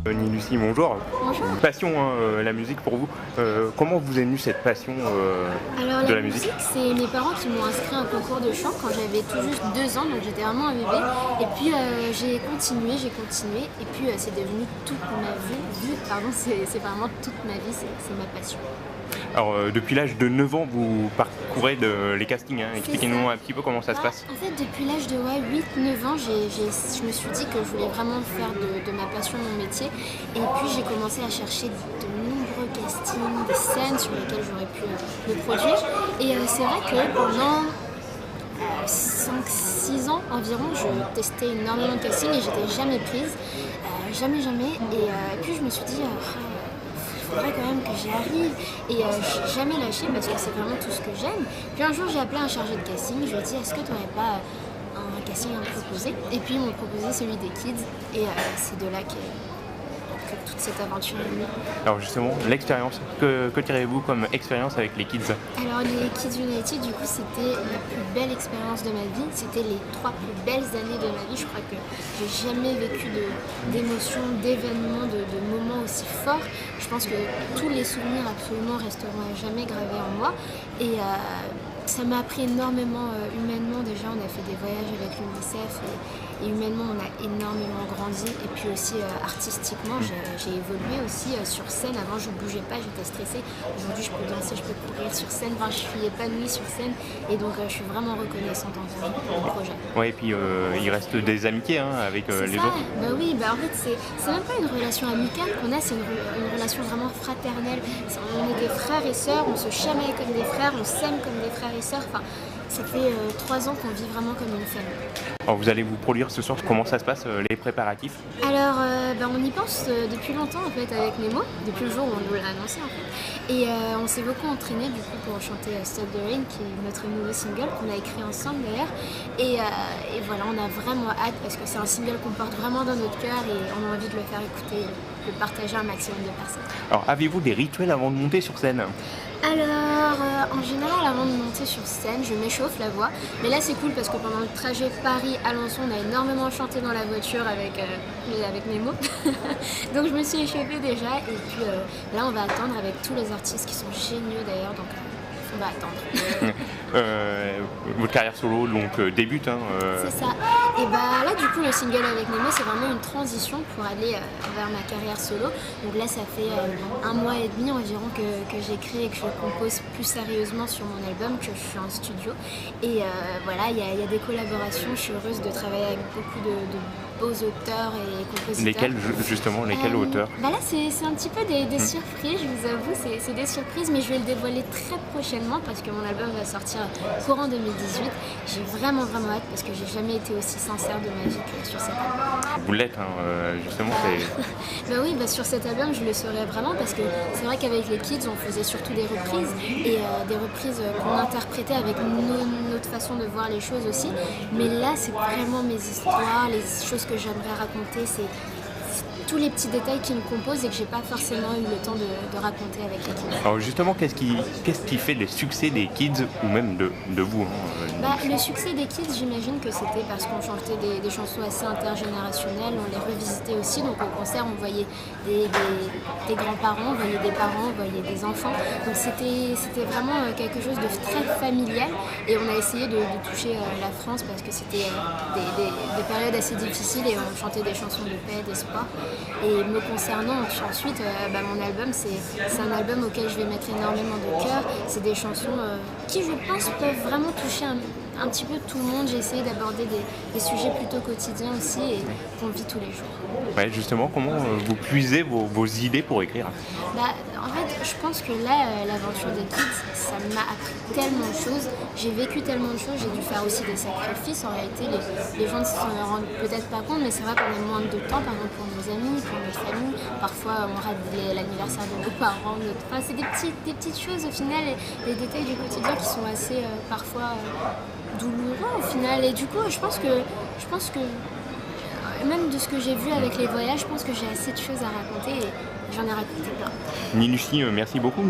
Ni Lucie, bonjour. Bonjour. Une passion, hein, la musique pour vous. Comment vous est venue cette passion Alors de la la musique? musique, c'est mes parents qui m'ont inscrit à un concours de chant quand j'avais tout juste 2 ans, donc j'étais vraiment un bébé. Et puis j'ai continué, et puis c'est devenu toute ma vie. C'est vraiment toute ma vie, c'est ma passion. Alors, depuis l'âge de 9 ans, vous parcourez les castings. Hein. C'est Expliquez-nous ça. un petit peu comment ça se passe. En fait, depuis l'âge de 8-9 ans, je me suis dit que je voulais vraiment faire de ma passion mon métier. Et puis j'ai commencé à chercher de nombreux castings, des scènes sur lesquelles j'aurais pu me produire. Et c'est vrai que pendant 5-6 ans environ, je testais énormément de castings et j'étais jamais prise. Jamais. Et puis je me suis dit, il faudrait quand même que j'y arrive. Et j'ai jamais lâché parce que c'est vraiment tout ce que j'aime. Puis un jour, j'ai appelé un chargé de casting. Je lui ai dit, est-ce que tu n'aurais pas un casting à me proposer? Et puis ils m'ont proposé celui des Kids. Et c'est de là que toute cette aventure est venue. Alors justement, l'expérience, que tirez-vous comme expérience avec les kids? Alors les Kids United, du coup, c'était la plus belle expérience de ma vie. C'était les 3 plus belles années de ma vie. Je crois que j'ai jamais vécu d'émotions, d'événements, de moments aussi forts. Je pense que tous les souvenirs absolument resteront à jamais gravés en moi. Et ça m'a appris énormément humainement. Déjà, on a fait des voyages avec l'UNICEF et humainement, on a énormément grandi. Et puis aussi artistiquement, j'ai évolué aussi sur scène. Avant, je ne bougeais pas, j'étais stressée. Aujourd'hui, je peux danser, je peux courir sur scène. Enfin, je suis épanouie sur scène. Et donc, je suis vraiment reconnaissante envers le projet. Ouais, et puis il reste des amitiés avec les ça. autres. Bah oui, en fait, c'est même pas une relation amicale qu'on a, c'est une relation vraiment fraternelle. On est des frères et sœurs, on se chamaille comme des frères, on s'aime comme des frères et sœurs. Enfin, ça fait 3 ans qu'on vit vraiment comme une famille. Alors vous allez vous produire ce soir, comment ça se passe, les préparatifs? Alors, on y pense depuis longtemps en fait avec Nemo, depuis le jour où on nous l'a annoncé en fait. Et on s'est beaucoup entraîné du coup pour chanter Stop the Rain, qui est notre nouveau single qu'on a écrit ensemble d'ailleurs. Et voilà, on a vraiment hâte parce que c'est un single qu'on porte vraiment dans notre cœur et on a envie de le faire écouter, de le partager à un maximum de personnes. Alors avez-vous des rituels avant de monter sur scène? Alors, en général, avant de monter sur scène, je m'échauffe la voix. Mais là, c'est cool parce que pendant le trajet Paris-Alençon, on a énormément chanté dans la voiture avec Nemo. Donc, je me suis échauffée déjà. Et puis là, on va attendre avec tous les artistes qui sont géniaux d'ailleurs. Donc, on va attendre. Votre carrière solo donc débute. C'est ça. Et bah là, du coup, le single avec Nemo, c'est vraiment une transition pour aller vers ma carrière solo. Donc là, ça fait 1 mois et demi environ que j'écris et que je compose plus sérieusement sur mon album, que je suis en studio. Et voilà, il y a des collaborations. Je suis heureuse de travailler avec beaucoup de beaux auteurs et compositeurs. Lesquels auteurs? Bah là, c'est un petit peu des surprises, je vous avoue. C'est des surprises, mais je vais le dévoiler très prochainement parce que mon album va sortir courant 2018. J'ai vraiment hâte parce que j'ai jamais été aussi sincère de ma vie que sur cet album. Vous l'êtes, justement. Bah oui, sur cet album, je le serai vraiment parce que c'est vrai qu'avec les Kids, on faisait surtout des reprises et des reprises qu'on interprétait avec notre façon de voir les choses aussi. Mais là, c'est vraiment mes histoires, les choses que j'aimerais raconter, c'est tous les petits détails qui me composent et que j'ai pas forcément eu le temps de raconter avec les Kids. Alors justement, qu'est-ce qui fait le succès des Kids ou même de vous Le succès des Kids, j'imagine que c'était parce qu'on chantait des chansons assez intergénérationnelles, on les revisitait aussi, donc au concert on voyait des grands-parents, on voyait des parents, on voyait des enfants, donc c'était vraiment quelque chose de très familial et on a essayé de toucher la France parce que c'était des périodes assez difficiles et on chantait des chansons de paix, d'espoir. Et me concernant ensuite, mon album, c'est un album auquel je vais mettre énormément de cœur. C'est des chansons qui, je pense, peuvent vraiment toucher un petit peu tout le monde. J'ai essayé d'aborder des sujets plutôt quotidiens aussi et qu'on vit tous les jours. Ouais, justement, comment vous puisez vos idées pour écrire? En fait, je pense que là, l'aventure des Kids, ça m'a appris tellement de choses. J'ai vécu tellement de choses, j'ai dû faire aussi des sacrifices. En réalité, les gens ne s'en rendent peut-être pas compte, mais c'est vrai qu'on a moins de temps, par exemple, pour nos amis, pour notre famille. Parfois, on rate l'anniversaire de nos parents. C'est des petites choses, au final, des détails du quotidien qui sont assez, parfois, douloureux, au final. Et du coup, je pense que même de ce que j'ai vu avec les voyages, je pense que j'ai assez de choses à raconter et j'en ai raconté plein. Ni Lucie, merci beaucoup.